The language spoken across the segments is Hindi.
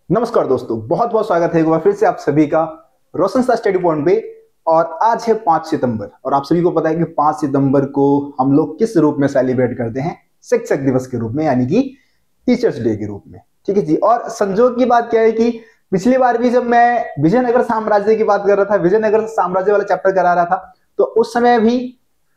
नमस्कार दोस्तों, बहुत बहुत स्वागत है एक बार फिर से आप सभी का रोशन सा स्टडी पॉइंट पे। और आज है 5 सितंबर और आप सभी को पता है कि 5 सितंबर को हम लोग किस रूप में सेलिब्रेट करते हैं? शिक्षक दिवस के रूप में, यानी कि टीचर्स डे के रूप में। ठीक है जी। और संजोग की बात क्या है कि पिछली बार भी जब मैं विजयनगर साम्राज्य की बात कर रहा था, विजयनगर साम्राज्य वाला चैप्टर करा रहा था, तो उस समय भी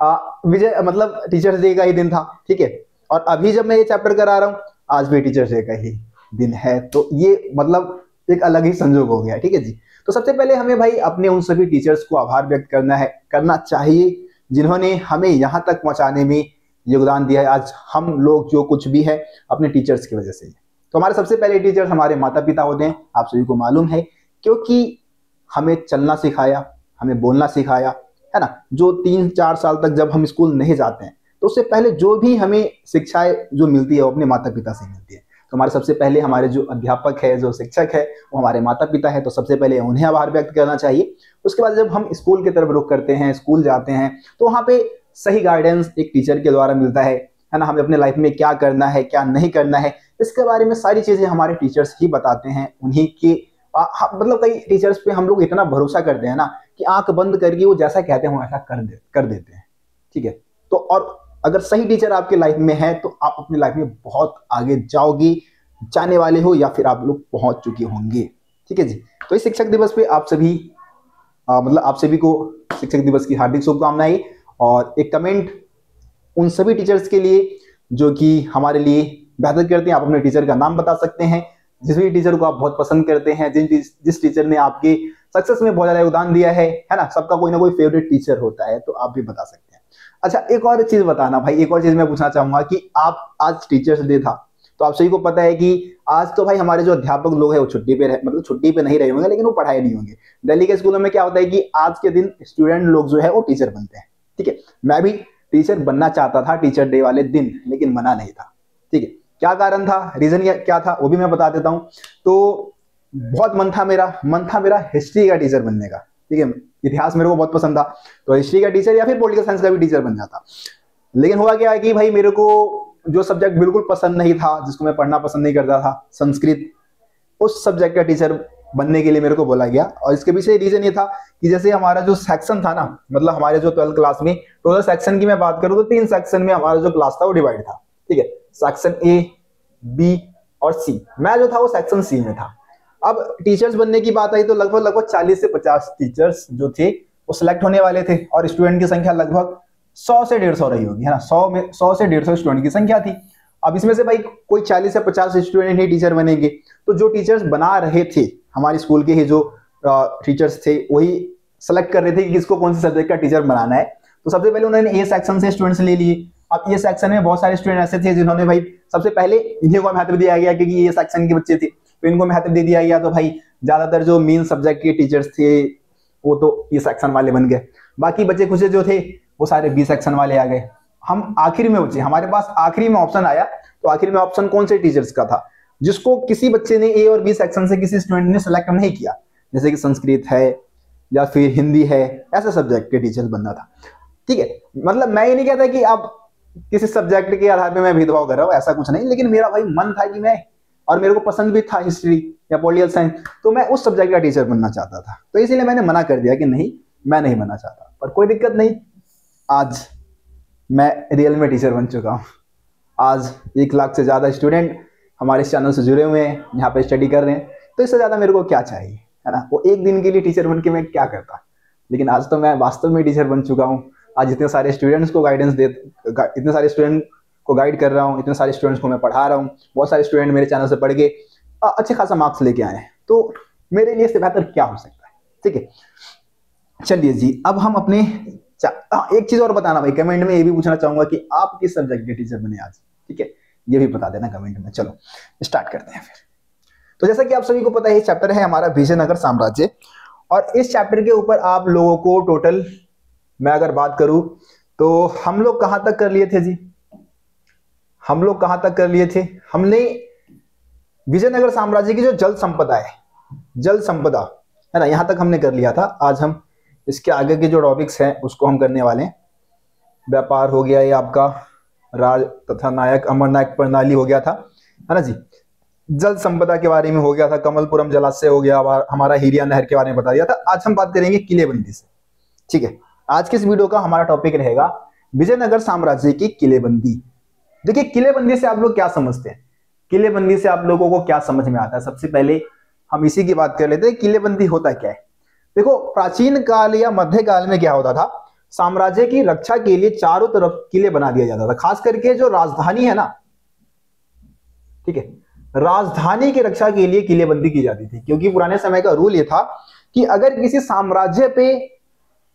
विजय मतलब टीचर्स डे का ही दिन था। ठीक है। और अभी जब मैं ये चैप्टर करा रहा हूँ, आज भी टीचर्स डे का ही दिन है, तो ये मतलब एक अलग ही संजोग हो गया। ठीक है जी। तो सबसे पहले हमें भाई अपने उन सभी टीचर्स को आभार व्यक्त करना चाहिए जिन्होंने हमें यहाँ तक पहुंचाने में योगदान दिया है। आज हम लोग जो कुछ भी है अपने टीचर्स की वजह से ही। तो हमारे सबसे पहले टीचर्स हमारे माता पिता होते हैं, आप सभी को मालूम है, क्योंकि हमें चलना सिखाया, हमें बोलना सिखाया, है ना। जो 3-4 साल तक जब हम स्कूल नहीं जाते हैं, तो उससे पहले जो भी हमें शिक्षाएं जो मिलती है वो अपने माता पिता से मिलती है। तो हमारे सबसे पहले हमारे जो अध्यापक है, जो शिक्षक है, वो हमारे माता पिता है, तो सबसे पहले उन्हें आभार व्यक्त करना चाहिए। उसके बाद जब हम स्कूल की तरफ रुख करते हैं, स्कूल जाते हैं, तो वहाँ पे सही गाइडेंस एक टीचर के द्वारा मिलता है ना। हमें अपने लाइफ में क्या करना है, क्या नहीं करना है, इसके बारे में सारी चीजें हमारे टीचर्स ही बताते हैं। उन्हीं के मतलब कई टीचर्स पे हम लोग इतना भरोसा करते हैं ना कि आंख बंद करके वो जैसा कहते हैं वैसा कर देते हैं। ठीक है। तो और अगर सही टीचर आपके लाइफ में है तो आप अपनी लाइफ में बहुत आगे जाओगी, जाने वाले हो, या फिर आप लोग पहुंच चुके होंगे। ठीक है जी। तो इस शिक्षक दिवस पे आप सभी मतलब आप सभी को शिक्षक दिवस की हार्दिक शुभकामनाएं। और एक कमेंट उन सभी टीचर्स के लिए जो कि हमारे लिए बेहतर करते हैं। आप अपने टीचर का नाम बता सकते हैं, जिस भी टीचर को आप बहुत पसंद करते हैं, जिस टीचर ने आपके सक्सेस में बहुत ज्यादा योगदान दिया है ना। सबका कोई ना कोई फेवरेट टीचर होता है, तो आप भी बता सकते हैं। अच्छा, एक और चीज बताना भाई, एक और चीज मैं पूछना चाहूंगा कि आप आज टीचर्स डे था, तो आप सभी को पता है कि आज तो भाई हमारे जो अध्यापक लोग हैं वो छुट्टी पे मतलब छुट्टी पे नहीं रहे होंगे, लेकिन वो पढ़ाए नहीं होंगे। दिल्ली के स्कूलों में क्या होता है कि आज के दिन स्टूडेंट लोग जो है वो टीचर बनते हैं। ठीक है। मैं भी टीचर बनना चाहता था टीचर डे वाले दिन, लेकिन बना नहीं था। ठीक है। क्या कारण था, रीजन क्या था, वो भी मैं बता देता हूँ। तो बहुत मन था मेरा हिस्ट्री का टीचर बनने का। ठीक है। इतिहास मेरे को बहुत पसंद था, तो हिस्ट्री का टीचर या फिर पॉलिटिकल साइंस का भी टीचर बन जाता। लेकिन हुआ क्या है कि भाई मेरे को जो सब्जेक्ट बिल्कुल पसंद नहीं था, जिसको मैं पढ़ना पसंद नहीं करता था, संस्कृत, उस सब्जेक्ट का टीचर बनने के लिए मेरे को बोला गया। और इसके पीछे रीजन ये था कि जैसे हमारा जो सेक्शन था ना, मतलब हमारे जो 12th क्लास में टोटल सेक्शन की मैं बात करूं तो 3 सेक्शन में हमारा जो क्लास था वो डिवाइड था। ठीक है। सेक्शन ए, बी और सी। मैं जो था वो सेक्शन सी में था। अब टीचर्स बनने की बात आई तो लगभग 40 से 50 टीचर्स जो थे वो सिलेक्ट होने वाले थे, और स्टूडेंट की संख्या लगभग 100 से 150 रही होगी, है ना। 100 से 150 स्टूडेंट की संख्या थी। अब इसमें से भाई कोई 40 से 50 स्टूडेंट ही टीचर बनेंगे, तो जो टीचर्स बना रहे थे हमारे स्कूल के ही जो टीचर्स थे वही सेलेक्ट कर रहे थे कि किसको कौन से सब्जेक्ट का टीचर बनाना है। तो सबसे पहले उन्होंने ए सेक्शन से स्टूडेंट्स ले लिए। अब ये सेक्शन में बहुत सारे स्टूडेंट ऐसे थे जिन्होंने भाई सबसे पहले इन्हीं को महत्व दिया गया क्योंकि ये सेक्शन के बच्चे थे, तो इनको महत्व दे दिया गया। तो भाई ज्यादातर जो मेन सब्जेक्ट के टीचर्स थे वो तो ये सेक्शन वाले बन गए। बाकी बच्चे कुछ जो थे वो सारे बी सेक्शन वाले आ गए। हम आखिर में बचे, हमारे पास आखिरी में ऑप्शन आया, तो आखिर में ऑप्शन कौन से टीचर्स का था, जिसको किसी बच्चे ने ए और बी सेक्शन से किसी स्टूडेंट ने सेलेक्ट नहीं किया, जैसे कि संस्कृत है या फिर हिंदी है, ऐसे सब्जेक्ट के टीचर्स बनना था। ठीक है। मतलब मैं ये नहीं कहता कि आप किसी सब्जेक्ट के आधार पे मैं भेदभाव कर रहा हूँ, ऐसा कुछ नहीं, लेकिन मेरा भाई मन था कि मैं, और मेरे को पसंद भी था हिस्ट्री या पॉलिटिकल साइंस, तो मैं उस सब्जेक्ट का टीचर बनना चाहता था। तो इसीलिए मैंने मना कर दिया कि नहीं, मैं नहीं बनना चाहता। पर कोई दिक्कत नहीं, आज मैं रियल में टीचर बन चुका हूँ। आज 1 लाख से ज्यादा स्टूडेंट हमारे इस चैनल से जुड़े हुए हैं, यहाँ पे स्टडी कर रहे हैं, तो इससे ज्यादा मेरे को क्या चाहिए, है ना। वो एक दिन के लिए टीचर बन के मैं क्या करता, लेकिन आज तो मैं वास्तव में टीचर बन चुका हूँ। आज इतने सारे स्टूडेंट्स को इतने सारे स्टूडेंट को गाइड कर रहा हूँ, इतने सारे स्टूडेंट्स को मैं पढ़ा रहा हूँ। बहुत सारे स्टूडेंट मेरे चैनल से पढ़ के अच्छे खासा मार्क्स लेके आए हैं, तो मेरे लिए इससे बेहतर क्या हो सकता है। ठीक है। चलिए जी, अब हम अपने एक चीज और बताना भाई, कमेंट में ये भी पूछना चाहूंगा कि आप किस सब्जेक्ट के टीचर बने आज। ठीक है, ये भी बता देना कमेंट में। चलो स्टार्ट करते हैं फिर। तो जैसा कि आप सभी को पता है, ये चैप्टर है हमारा विजयनगर साम्राज्य, और इस चैप्टर के ऊपर आप लोगों को टोटल मैं अगर बात करूं तो हम लोग कहां तक कर लिए थे जी, हम लोग कहां तक कर लिए थे, हमने विजयनगर साम्राज्य की जो जल संपदा है, जल संपदा, है ना, यहां तक हमने कर लिया था। आज हम इसके आगे के जो टॉपिक्स हैं उसको हम करने वाले हैं। व्यापार हो गया, ये आपका राज तथा नायक अमरनायक प्रणाली हो गया था, है ना जी। जल संपदा के बारे में हो गया था, कमलपुरम जलाशय हो गया, हमारा हिरिया नहर के बारे में बता दिया था। आज हम बात करेंगे किलेबंदी से। ठीक है, आज के इस वीडियो का हमारा टॉपिक रहेगा विजयनगर साम्राज्य की किलेबंदी। देखिए, किलेबंदी से आप लोग क्या समझते हैं, किलेबंदी से आप लोगों को क्या समझ में आता है? सबसे पहले हम इसी की बात कर लेते हैं, किलेबंदी होता क्या है। देखो, प्राचीन काल या मध्य काल में क्या होता था, साम्राज्य की रक्षा के लिए चारों तरफ किले बना दिया जाता था। खास करके जो राजधानी है ना, ठीक है, राजधानी की रक्षा के लिए किलेबंदी की जाती थी, क्योंकि पुराने समय का रूल ये था कि अगर किसी साम्राज्य पे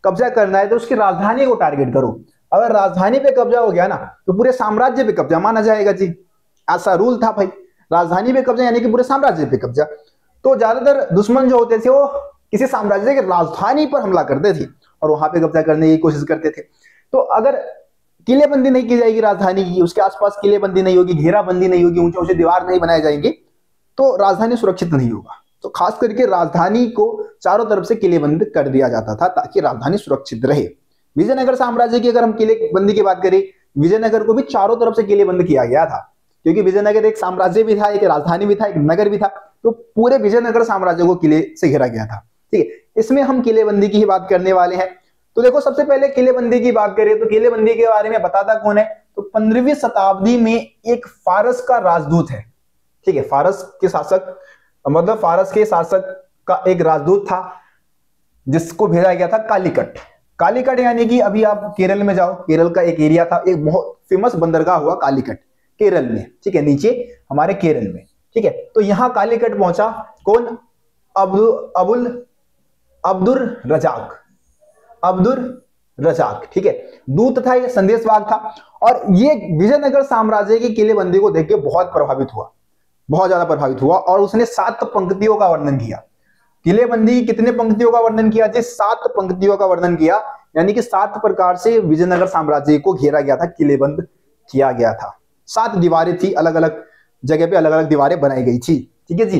कब्जा करना है तो उसकी राजधानी को टारगेट करो। अगर राजधानी पे कब्जा हो गया ना तो पूरे साम्राज्य पे कब्जा माना जाएगा जी, ऐसा रूल था भाई। राजधानी पे कब्जा यानी कि पूरे साम्राज्य पे कब्जा। तो ज्यादातर दुश्मन जो होते थे वो किसी साम्राज्य की राजधानी पर हमला करते थे और वहां पे कब्जा करने की कोशिश करते थे। तो अगर किलेबंदी नहीं की जाएगी राजधानी की, उसके आसपास किलेबंदी नहीं होगी, घेराबंदी नहीं होगी, ऊंचे ऊंचे दीवार नहीं बनाए जाएंगे, तो राजधानी सुरक्षित नहीं होगा। तो खास करके राजधानी को चारों तरफ से किलेबंद कर दिया जाता था ताकि राजधानी सुरक्षित रहे। विजयनगर साम्राज्य की अगर हम किलेबंदी की बात करें, विजयनगर को भी चारों तरफ से किलेबंद किया गया था, क्योंकि विजयनगर एक साम्राज्य भी था, एक राजधानी भी था, एक नगर भी था। तो पूरे विजयनगर साम्राज्य को किले से घेरा गया था। ठीक है, इसमें हम किलेबंदी की ही बात करने वाले हैं। तो देखो, सबसे पहले किलेबंदी की बात करें तो किलेबंदी के बारे में बताता कौन है, तो 15वीं शताब्दी में एक फारस का राजदूत है। ठीक है, फारस के शासक, मतलब फारस के शासक का एक राजदूत था जिसको भेजा गया था कालीकट। कालीकट यानी कि अभी आप केरल में जाओ, केरल का एक एरिया था, एक बहुत फेमस बंदरगाह हुआ कालीकट केरल में। ठीक है, नीचे हमारे केरल में। ठीक है, तो यहां कालीकट पहुंचा कौन, अब्दुर रजाक। ठीक है, दूत था, ये संदेशवाहक था, और ये विजयनगर साम्राज्य की किलेबंदी को देख के बहुत प्रभावित हुआ, बहुत ज्यादा प्रभावित हुआ, और उसने 7 पंक्तियों का वर्णन किया। किलेबंदी की कितने पंक्तियों का वर्णन किया? 7 पंक्तियों का वर्णन किया, यानी कि 7 प्रकार से विजयनगर साम्राज्य को घेरा गया था, किलेबंद किया गया था। 7 दीवारें थी, अलग अलग जगह पे अलग अलग दीवारें बनाई गई थी। ठीक है जी,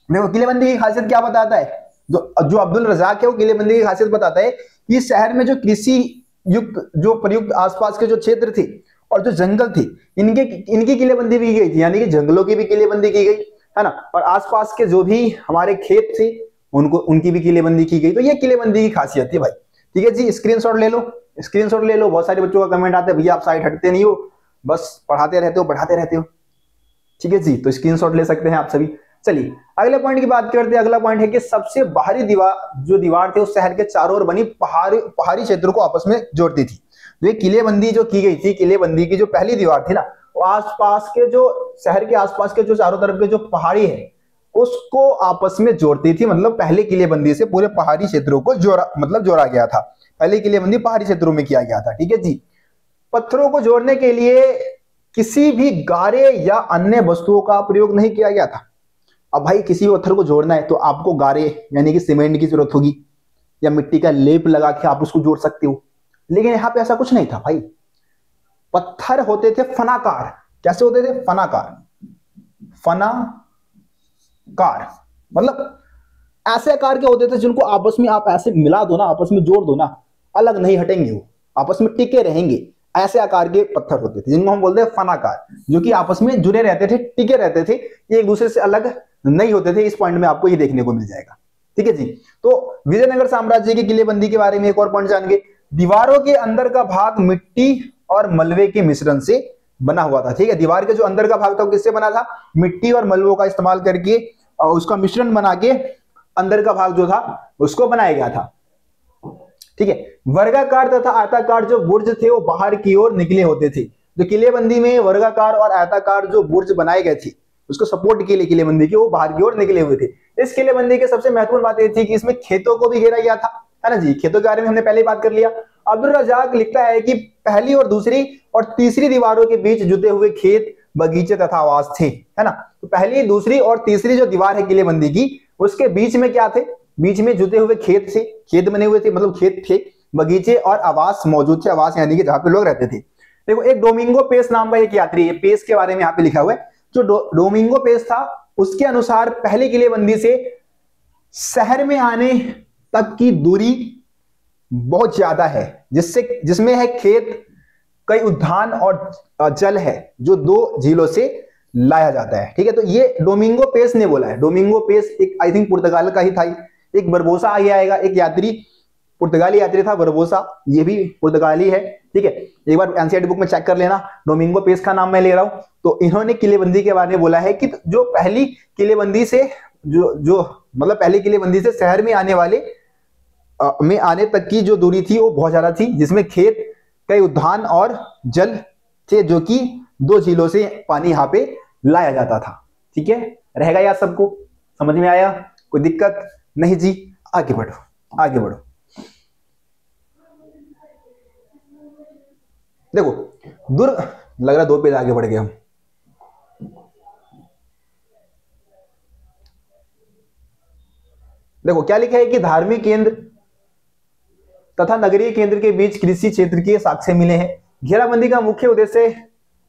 देखो किलेबंदी की खासियत क्या बताता है, जो अब्दुल रजाक है वो किलेबंदी की खासियत बताता है कि शहर में जो कृषि युक्त जो प्रयुक्त आसपास के जो क्षेत्र थे और जो जंगल थे, इनकी किलेबंदी भी की गई थी, यानी कि जंगलों की भी किलेबंदी की गई है ना, और आसपास के जो भी हमारे खेत थे उनकी भी किलेबंदी की गई। तो ये किलेबंदी की खासियत थी भाई। ठीक है जी, स्क्रीनशॉट ले लो, स्क्रीनशॉट ले लो। बहुत सारे बच्चों का कमेंट आता है, भैया आप साइड हटते नहीं हो, बस पढ़ाते रहते हो। ठीक है जी, तो स्क्रीनशॉट ले सकते हैं आप सभी। चलिए अगले पॉइंट की बात करते हैं। अगला पॉइंट है कि सबसे बाहरी दीवार थे उस शहर के चारों ओर बनी पहाड़ी क्षेत्र को आपस में जोड़ती थी। तो ये किलेबंदी जो की गई थी, किलेबंदी की जो पहली दीवार थी ना, वो आसपास के जो शहर के आसपास के जो चारों तरफ के जो पहाड़ी है उसको आपस में जोड़ती थी। मतलब पहले किलेबंदी से पूरे पहाड़ी क्षेत्रों को जोड़ा गया था। पहले किलेबंदी पहाड़ी क्षेत्रों में किया गया था। ठीक है जी, पत्थरों को जोड़ने के लिए किसी भी गारे या अन्य वस्तुओं का प्रयोग नहीं किया गया था। अब भाई किसी पत्थर को जोड़ना है तो आपको गारे यानी कि सीमेंट की जरूरत होगी, या मिट्टी का लेप लगा के आप उसको जोड़ सकते हो, लेकिन यहां पे ऐसा कुछ नहीं था भाई। पत्थर होते थे फनाकार। कैसे होते थे? फनाकार मतलब ऐसे आकार के होते थे जिनको आपस में आप ऐसे मिला दो ना, आपस में जोड़ दो ना, अलग नहीं हटेंगे, वो आपस में टिके रहेंगे। ऐसे आकार के पत्थर होते थे जिनको हम बोलते हैं फनाकार, जो कि आपस में जुड़े रहते थे, टिके रहते थे, ये एक दूसरे से अलग नहीं होते थे। इस पॉइंट में आपको ये देखने को मिल जाएगा। ठीक है जी, तो विजयनगर साम्राज्य की किलेबंदी के बारे में एक और पॉइंट जानेंगे। दीवारों के अंदर का भाग मिट्टी और मलबे के मिश्रण से बना हुआ था। ठीक है, दीवार के जो अंदर का भाग था वो किससे बना था? मिट्टी और मलबों का इस्तेमाल करके और उसका मिश्रण बना के अंदर का भाग जो था उसको बनाया गया था। ठीक है, वर्गाकार तथा आयताकार जो बुर्ज थे वो बाहर की ओर निकले होते थे। जो किलेबंदी में वर्गाकार और आयताकार जो बुर्ज बनाए गए थे उसको सपोर्ट के लिए किलेबंदी के वो बाहर की ओर निकले हुए थे। इस किलेबंदी की सबसे महत्वपूर्ण बात यह थी कि इसमें खेतों को भी घेरा गया था, है ना जी। खेतों के बारे में हमने पहले ही बात कर लिया। अब्दुल रजाक लिखता है कि पहली और दूसरी और तीसरी दीवारों के बीच जुटे हुए खेत, बगीचे तथा आवास थे, है ना। तो पहली, दूसरी और तीसरी जो दीवार है किलेबंदी की, उसके बीच में क्या थे? बीच में जुटे हुए खेत थे, खेत बने हुए थे, मतलब खेत थे, बगीचे और आवास मौजूद थे। आवास यानी कि जहां पे लोग रहते थे। देखो, एक डोमिंगो पेस नाम का एक यात्री है, पेस के बारे में यहाँ पे लिखा हुआ है। जो डोमिंगो पेस था उसके अनुसार पहली किलेबंदी से शहर में आने तक की दूरी बहुत ज्यादा है, जिसमें है खेत, कई उद्यान और जल है जो 2 झीलों से लाया जाता है। ठीक है, तो ये डोमिंगो पेस ने बोला है। डोमिंगो पेस एक आई थिंक पुर्तगाल का ही था। एक बरबोसा आगे आएगा, एक यात्री पुर्तगाली यात्री था बरबोसा, ये भी पुर्तगाली है। ठीक है, एक बार एनसीईआरटी बुक में चेक कर लेना। डोमिंगो पेस का नाम मैं ले रहा हूं। तो इन्होंने किलेबंदी के बारे में बोला है कि जो पहली किलेबंदी से जो मतलब पहली किलेबंदी से शहर में आने वाले में आने तक की जो दूरी थी वो बहुत ज्यादा थी, जिसमें खेत, कई उद्यान और जल थे, जो कि 2 झीलों से पानी यहाँ पे लाया जाता था। ठीक है, रहेगा यार सबको, समझ में आया? कोई दिक्कत नहीं जी? आगे बढ़ो, आगे बढ़ो। देखो दुर्ग, लग रहा 2 पेज आगे बढ़ गए हम। देखो क्या लिखा है कि धार्मिक केंद्र तथा नगरीय केंद्र के बीच कृषि क्षेत्र के साक्ष्य मिले हैं। घेराबंदी का मुख्य उद्देश्य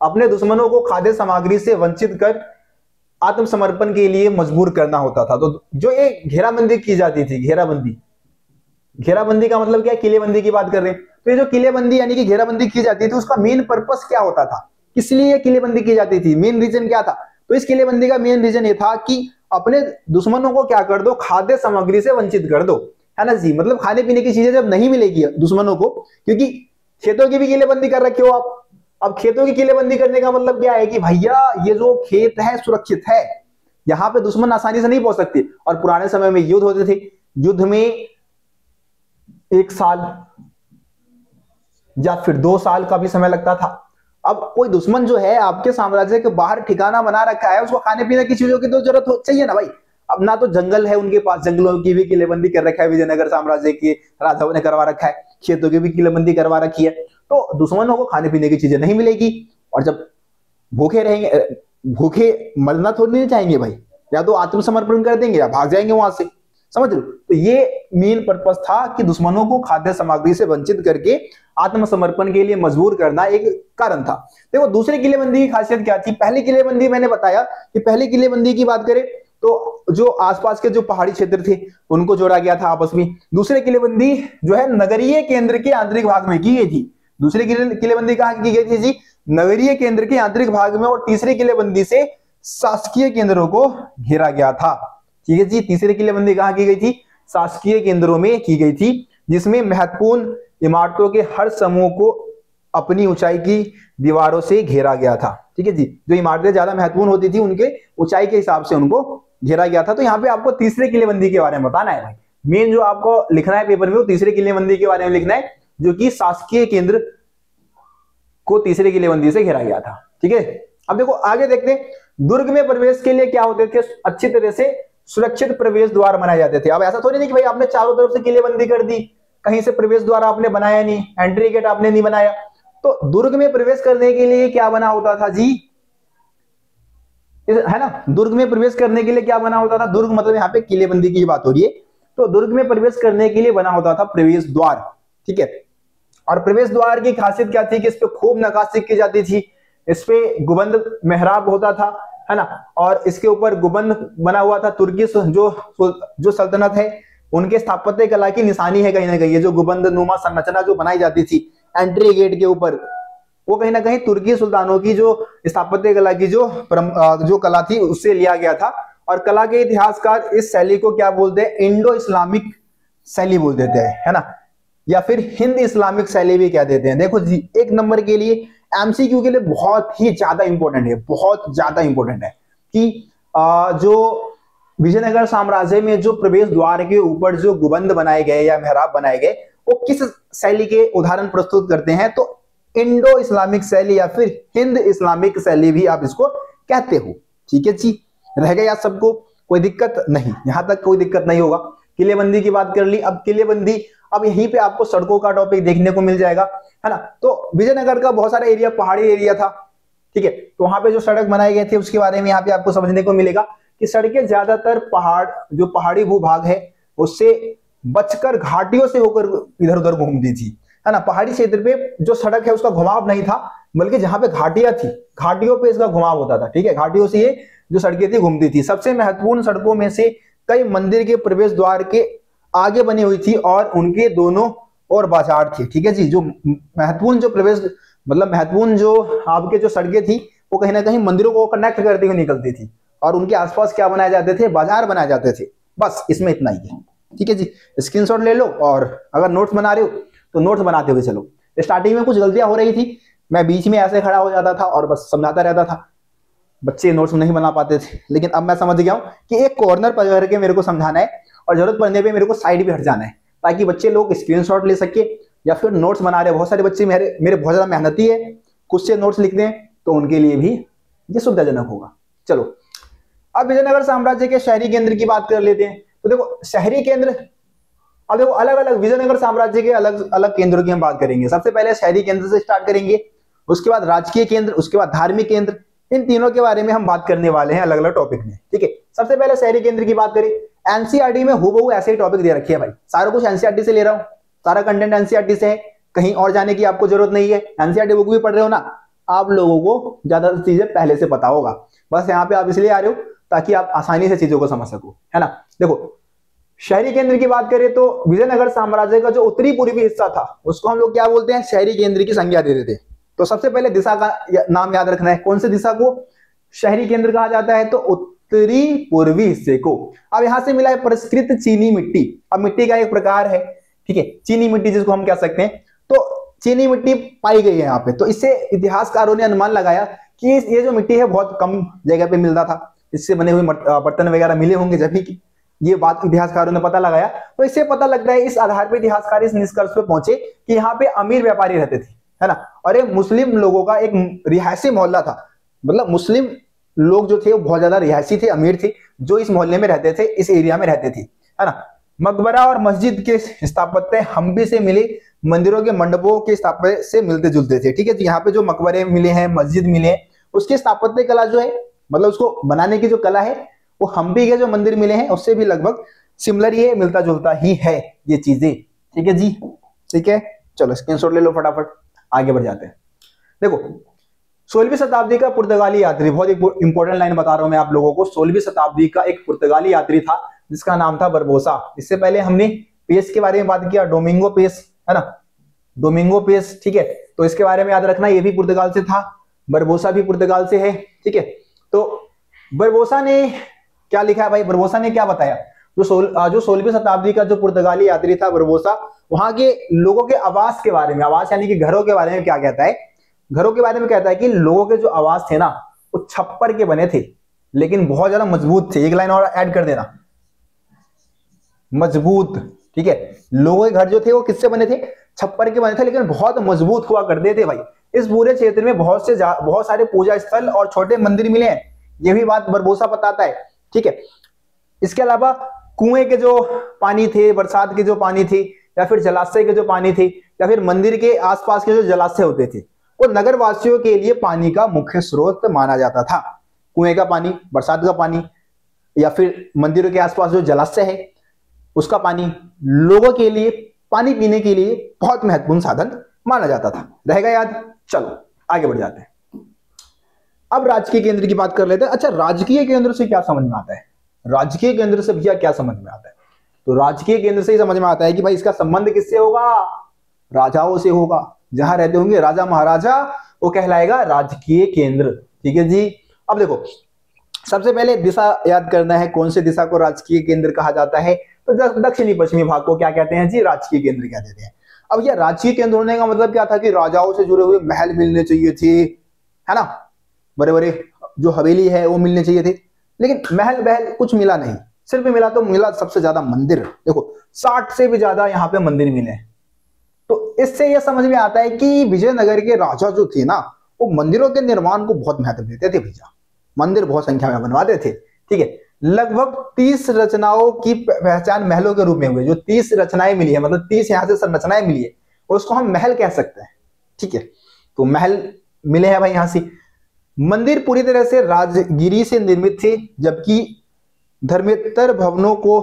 अपने दुश्मनों को खाद्य सामग्री से वंचित कर आत्मसमर्पण के लिए मजबूर करना होता था। तो जो ये घेराबंदी की जाती थी, घेराबंदी का मतलब क्या है? किलेबंदी की बात कर रहे हैं। तो ये जो किलेबंदी यानी कि घेराबंदी की जाती थी, उसका मेन पर्पस क्या होता था, किस लिए किलेबंदी की जाती थी, मेन रीजन क्या था? तो इस किलेबंदी का मेन रीजन ये था कि अपने दुश्मनों को क्या कर दो, खाद्य सामग्री से वंचित कर दो, है ना जी। मतलब खाने पीने की चीजें जब नहीं मिलेगी दुश्मनों को, क्योंकि खेतों की भी किलेबंदी कर रखे हो आप। अब खेतों की किलेबंदी करने का मतलब क्या है कि भैया ये जो खेत है सुरक्षित है, यहाँ पे दुश्मन आसानी से नहीं पहुंच सकते। और पुराने समय में युद्ध होते थे, युद्ध में 1 साल या फिर 2 साल का भी समय लगता था। अब कोई दुश्मन जो है आपके साम्राज्य के बाहर ठिकाना बना रखा है, उसको खाने पीने की चीजों की तो जरूरत चाहिए ना भाई। अब ना तो जंगल है उनके पास, जंगलों की भी किलेबंदी कर रखा है, विजयनगर साम्राज्य के राजाओं ने करवा रखा है, खेतों की भी किलेबंदी करवा रखी है। तो दुश्मनों को खाने पीने की चीजें नहीं मिलेगी, और जब भूखे रहेंगे, भूखे मरना थोड़ी नहीं चाहेंगे भाई, या तो आत्मसमर्पण कर देंगे या भाग जाएंगे वहां से, समझ लो। तो ये मेन पर्पस था कि दुश्मनों को खाद्य सामग्री से वंचित करके आत्मसमर्पण के लिए मजबूर करना एक कारण था। देखो दूसरी किलेबंदी की खासियत क्या थी? पहली किलेबंदी मैंने बताया कि पहली किलेबंदी की बात करें तो जो आसपास के जो पहाड़ी क्षेत्र थे उनको जोड़ा गया था आपस में। दूसरी किलेबंदी जो है नगरीय केंद्र के आंतरिक भाग में की गई थी। दूसरी किलेबंदी कहां की गई थी जी? नगरीय केंद्र के आंतरिक भाग में। और तीसरी किलेबंदी से शासकीय केंद्रों को घेरा गया था। ठीक है जी, तीसरी किलेबंदी कहां की गई थी? शासकीय केंद्रों में की गई थी, जिसमें महत्वपूर्ण इमारतों के हर समूह को अपनी ऊंचाई की दीवारों से घेरा गया था। ठीक है जी, जो इमारतें ज्यादा महत्वपूर्ण होती थी उनके ऊंचाई के हिसाब से उनको घेरा गया था। तो यहाँ पे आपको तीसरे किलेबंदी के बारे में बताना है भाई। मेन जो आपको लिखना है पेपर में वो तीसरे किलेबंदी के बारे में लिखना है, जो कि शासकीय केंद्र को तीसरे किलेबंदी से घेरा गया था। ठीक है, अब देखो आगे देखते हैं। दुर्ग में प्रवेश के लिए क्या होते थे? अच्छी तरह से सुरक्षित प्रवेश द्वार बनाए जाते थे। अब ऐसा थोड़ी नहीं कि भाई आपने चारों तरफ से किलेबंदी कर दी, कहीं से प्रवेश द्वार आपने बनाया नहीं, एंट्री गेट आपने नहीं बनाया। तो दुर्ग में प्रवेश करने के लिए क्या बना होता था जी? है ना, दुर्ग में प्रवेश करने के लिए क्या बना होता था? दुर्ग मतलब यहाँ पे किलेबंदी की बात हो रही है। तो दुर्ग में प्रवेश करने के लिए बना होता था प्रवेश द्वार। ठीक है, और प्रवेश द्वार की खासियत क्या थी कि इस पे खूब नक्काशी की जाती थी, इस पे गुबंद मेहराब होता था, है ना, और इसके ऊपर गुबंद बना हुआ था। तुर्की जो सल्तनत है उनके स्थापत्य कला की निशानी है कहीं ना कहीं। ये जो गुबंद नुमा संरचना जो बनाई जाती थी एंट्री गेट के ऊपर, वो कहीं ना कहीं तुर्की सुल्तानों की जो स्थापत्य कला की जो कला थी उससे लिया गया था। और कला के इतिहासकार इस शैली को क्या बोलते हैं? इंडो इस्लामिक शैली बोल देते हैं, है ना, या फिर हिंद इस्लामिक शैली भी कह देते हैं। देखो जी, 1 नंबर के लिए एमसीक्यू के लिए बहुत ही ज्यादा इंपॉर्टेंट है, बहुत ज्यादा इंपॉर्टेंट है कि जो विजयनगर साम्राज्य में जो प्रवेश द्वार के ऊपर जो गुबंद बनाए गए या मेहराब बनाए गए वो किस शैली के उदाहरण प्रस्तुत करते हैं? तो इंडो इस्लामिक शैली या फिर हिंद इस्लामिक शैली भी आप इसको कहते हो। ठीक है जी, रह गया सबको, कोई दिक्कत नहीं, यहां तक कोई दिक्कत नहीं होगा। किलेबंदी की बात कर ली। अब किलेबंदी, अब यहीं पे आपको सड़कों का टॉपिक देखने को मिल जाएगा, है ना। तो विजयनगर का बहुत सारा एरिया पहाड़ी एरिया था। ठीक है, तो वहां पे जो सड़क बनाए गए थे उसके बारे में यहाँ पे आपको समझने को मिलेगा कि सड़कें ज्यादातर जो पहाड़ी भूभाग है उससे बचकर घाटियों से होकर इधर उधर घूमती थी, है ना। पहाड़ी क्षेत्र पे जो सड़क है उसका घुमाव नहीं था, बल्कि जहां पे घाटियां थी घाटियों पे इसका घुमाव होता था। ठीक है, घाटियों से ये जो सड़कें थी घूमती थी। सबसे महत्वपूर्ण सड़कों में से कई मंदिर के प्रवेश द्वार के आगे बनी हुई थी और उनके दोनों ओर बाजार थे। ठीक है जी, जो महत्वपूर्ण जो प्रवेश मतलब महत्वपूर्ण जो आपके जो सड़कें थी वो कहीं ना कहीं मंदिरों को कनेक्ट करती हुई निकलती थी, और उनके आसपास क्या बनाए जाते थे, बाजार बनाए जाते थे। बस इसमें इतना ही है, ठीक है जी। स्क्रीनशॉट ले लो, और अगर नोट्स बना रहे हो तो नोट्स बनाते हुए चलो। स्टार्टिंग में कुछ गलतियां हो रही थी, मैं बीच में ऐसे खड़ा हो जाता था और बस समझाता रहता था, बच्चे नोट्स नहीं बना पाते थे। लेकिन अब मैं समझ गया हूं कि एक कॉर्नर पकड़ के मेरे को समझाना है, और जरूरत पड़ने पे मेरे को साइड भी हट जाना है, ताकि बच्चे लोग स्क्रीनशॉट ले सके या फिर नोट्स बना रहे। बहुत सारे बच्चे मेरे बहुत ज्यादा मेहनती है, कुछ से नोट्स लिखते हैं, तो उनके लिए भी ये सुविधाजनक होगा। चलो अब विजयनगर साम्राज्य के शहरी केंद्र की बात कर लेते हैं। तो देखो शहरी केंद्र, अब देखो अलग अलग विजयनगर साम्राज्य के अलग अलग केंद्रों की हम बात करेंगे। सबसे पहले शहरी केंद्र से स्टार्ट करेंगे, उसके बाद राजकीय केंद्र, उसके बाद धार्मिक केंद्र। इन तीनों के बारे में हम बात करने वाले हैं अलग अलग टॉपिक में, ठीक है। सबसे पहले शहरी केंद्र की बात करें, एनसीईआरटी में हूबहू ऐसे ही टॉपिक दे रखे हैं भाई, सारा कुछ एनसीईआरटी से ले रहा हूं, सारा कंटेंट एनसीईआरटी से है, कहीं और जाने की आपको जरूरत नहीं है। एनसीईआरटी बुक भी पढ़ रहे हो ना, आप लोगों को ज्यादा चीजें पहले से पता होगा, बस यहाँ पे आप इसलिए आ रहे हो ताकि आप आसानी से चीजों को समझ सको, है ना। देखो शहरी केंद्र की बात करें तो विजयनगर साम्राज्य का जो उत्तरी पूर्वी हिस्सा था उसको हम लोग क्या बोलते हैं, शहरी केंद्र की संज्ञा दे देते। तो सबसे पहले दिशा का नाम याद रखना है, कौन से दिशा को शहरी केंद्र कहा जाता है, तो उत्तरी पूर्वी हिस्से को। अब यहां से मिला है परिष्कृत चीनी मिट्टी। अब मिट्टी का एक प्रकार है, ठीक है, चीनी मिट्टी जिसको हम कह सकते हैं, तो चीनी मिट्टी पाई गई है यहाँ पे। तो इससे इतिहासकारों ने अनुमान लगाया कि ये जो मिट्टी है बहुत कम जगह पे मिलता था, इससे बने हुए बर्तन वगैरह मिले होंगे जब भी, ये बात इतिहासकारों ने पता लगाया। तो इससे पता लगता है, इस आधार पर इतिहासकार इस निष्कर्ष पे पहुंचे कि यहाँ पे अमीर व्यापारी रहते थे, है ना, और ये मुस्लिम लोगों का एक रिहायशी मोहल्ला था। मतलब मुस्लिम लोग जो थे वो बहुत ज्यादा रिहायशी थे, अमीर थे, जो इस मोहल्ले में रहते थे, इस एरिया में रहते थे, है ना। मकबरा और मस्जिद के स्थापत्य हम्पी से मिले मंदिरों के मंडपों के स्थापत्य से मिलते जुलते थे, ठीक है। तो यहाँ पे जो मकबरे मिले हैं, मस्जिद मिले हैं, उसके स्थापत्य कला जो है, मतलब उसको बनाने की जो कला है, वो हम्पी के जो मंदिर मिले हैं उससे भी लगभग सिमिलर ही है, मिलता जुलता ही है ये चीजें, ठीक है जी। ठीक है, चलो स्क्रीनशॉट ले लो फटाफट, आगे बढ़ जाते हैं। देखो 16वीं शताब्दी का पुर्तगाली यात्री, बहुत इंपॉर्टेंट लाइन बता रहा हूं मैं आप लोगों को। 16वीं शताब्दी का एक पुर्तगाली यात्री था जिसका नाम था बरबोसा। इससे पहले हमने पेस के बारे में बात किया, डोमिंगो पेस, है ना, डोमिंगो पेस, ठीक है। तो इसके बारे में याद रखना, ये भी पुर्तगाल से था, बरबोसा भी पुर्तगाल से है, ठीक है। तो बरबोसा ने क्या लिखा है भाई, बरबोसा ने क्या बताया, जो 16वीं शताब्दी का जो पुर्तगाली यात्री था बरबोसा, वहां के लोगों के आवास के बारे में, आवास यानी कि घरों के बारे में क्या कहता है, घरों के बारे में कहता है कि लोगों के जो आवास थे ना वो छप्पर के बने थे, लेकिन बहुत ज्यादा मजबूत थे। एक लाइन और ऐड कर देना, मजबूत, ठीक है। लोगों के घर जो थे वो किससे बने थे, छप्पर के बने थे, लेकिन बहुत मजबूत हुआ करते थे भाई। इस पूरे क्षेत्र में बहुत सारे पूजा स्थल और छोटे मंदिर मिले हैं, ये भी बात बरबोसा बताता है, ठीक है। इसके अलावा कुएं के जो पानी थे, बरसात के जो पानी थे, या फिर जलाशय के जो पानी थे, या फिर मंदिर के आसपास के जो जलाशय होते थे, वो नगर वासियों के लिए पानी का मुख्य स्रोत माना जाता था। कुएं का पानी, बरसात का पानी, या फिर मंदिरों के आसपास जो जलाशय है उसका पानी लोगों के लिए पानी पीने के लिए बहुत महत्वपूर्ण साधन माना जाता था। रहेगा याद? चलो आगे बढ़ जाते हैं। अब राजकीय केंद्र की बात कर लेते हैं। अच्छा, राजकीय केंद्र से क्या समझ में आता है, राजकीय केंद्र से भैया क्या समझ में आता है, तो राजकीय केंद्र से ही समझ में आता है कि भाई इसका संबंध किससे होगा, राजाओं से होगा। जहां रहते होंगे राजा महाराजा वो कहलाएगा राजकीय केंद्र, ठीक है जी। अब देखो सबसे पहले दिशा याद करना है, कौन से दिशा को राजकीय केंद्र कहा जाता है, तो दक्षिणी पश्चिमी भाग को क्या कहते हैं जी, राजकीय केंद्र कह देते हैं। अब यह राजकीय केंद्र होने का मतलब क्या था कि राजाओं से जुड़े हुए महल मिलने चाहिए थे, है ना, बड़े बड़े जो हवेली है वो मिलने चाहिए थे, लेकिन महल बहल कुछ मिला नहीं, सिर्फ मिला तो मिला सबसे ज्यादा मंदिर। देखो 60 से भी ज्यादा यहाँ पे मंदिर मिले। तो इससे यह समझ में आता है कि विजयनगर के राजा जो थे ना वो मंदिरों के निर्माण को बहुत महत्व देते थे भैया, मंदिर बहुत संख्या में बनवाते थे, ठीक है। लगभग 30 रचनाओं की पहचान महलों के रूप में हुई। जो 30 रचनाएं मिली है, मतलब 30 यहाँ से संरचनाएं मिली है, उसको हम महल कह सकते हैं, ठीक है। तो महल मिले हैं भाई यहाँ से। मंदिर पूरी तरह से राजगिरी से निर्मित थे, जबकि धर्मेतर भवनों को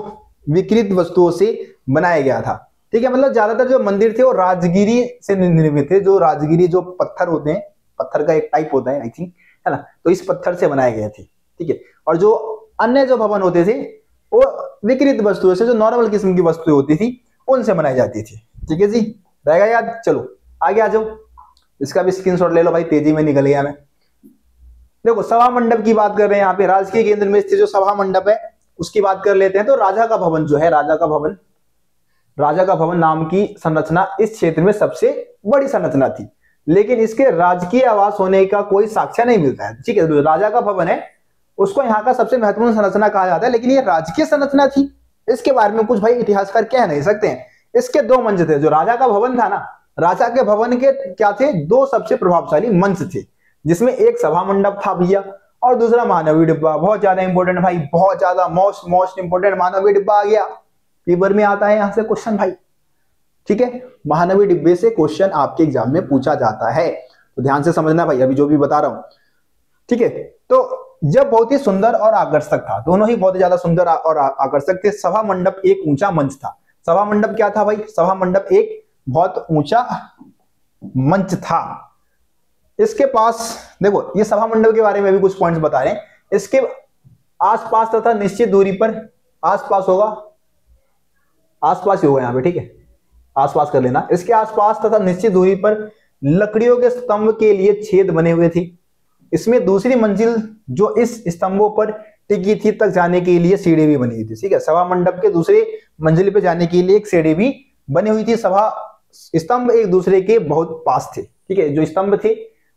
विकृत वस्तुओं से बनाया गया था, ठीक है। मतलब ज्यादातर जो मंदिर थे वो राजगिरी से निर्मित थे। जो राजगिरी जो पत्थर होते हैं, पत्थर का एक टाइप होता है आई थिंक, है ना, तो इस पत्थर से बनाए गए थे, ठीक है। और जो अन्य जो भवन होते थे वो विकृत वस्तुओं से, जो नॉर्मल किस्म की वस्तुएं होती थी उनसे बनाई जाती थी, ठीक है जी। रहेगा याद? चलो आगे आ जाओ, इसका भी स्क्रीनशॉट ले लो भाई, तेजी में निकल गया मैं। देखो सभा मंडप की बात कर रहे हैं यहाँ पे, राजकीय केंद्र में स्थित जो सभा मंडप है उसकी बात कर लेते हैं। तो राजा का भवन जो है, राजा का भवन नाम की संरचना इस क्षेत्र में सबसे बड़ी संरचना थी, लेकिन इसके राजकीय आवास होने का कोई साक्ष्य नहीं मिलता है। ठीक है, तो राजा का भवन है उसको यहाँ का सबसे महत्वपूर्ण संरचना कहा जाता है, लेकिन ये राजकीय संरचना थी, इसके बारे में कुछ भाई इतिहासकार कह नहीं सकते हैं। इसके दो मंच थे, जो राजा का भवन था ना, राजा के भवन के क्या थे, दो सबसे प्रभावशाली मंच थे, जिसमें एक सभा मंडप था भैया और दूसरा महानवी डिब्बा। बहुत ज्यादा इंपॉर्टेंट भाई, बहुत ज्यादा मोस्ट इंपॉर्टेंट महानवी डिब्बा आ गया, पेपर में आता है यहां से क्वेश्चन भाई। ठीक है, महानवी डिब्बे से क्वेश्चन आपके एग्जाम में पूछा जाता है, तो ध्यान से समझना भाई अभी जो भी बता रहा हूं। ठीक है, तो जब बहुत ही सुंदर और आकर्षक था, दोनों ही बहुत ज्यादा सुंदर और आकर्षक थे। सभा मंडप एक ऊंचा मंच था। सभा मंडप क्या था भाई, सभा मंडप एक बहुत ऊंचा मंच था। इसके पास देखो, ये सभा मंडप के बारे में भी कुछ पॉइंट्स बता रहे हैं। इसके आसपास तथा निश्चित दूरी पर, आसपास होगा, आसपास ही होगा यहाँ पे, ठीक है, आसपास कर लेना। इसके आसपास तथा निश्चित दूरी पर लकड़ियों के स्तंभ के लिए छेद बने हुए थे। इसमें दूसरी मंजिल जो इस स्तंभों पर टिकी थी तक जाने के लिए सीढ़ी भी बनी हुई थी। ठीक है, सभा मंडप के दूसरे मंजिल पे जाने के लिए एक सीढ़ी भी बनी हुई थी। सभा स्तंभ एक दूसरे के बहुत पास थे। ठीक है, जो स्तंभ थे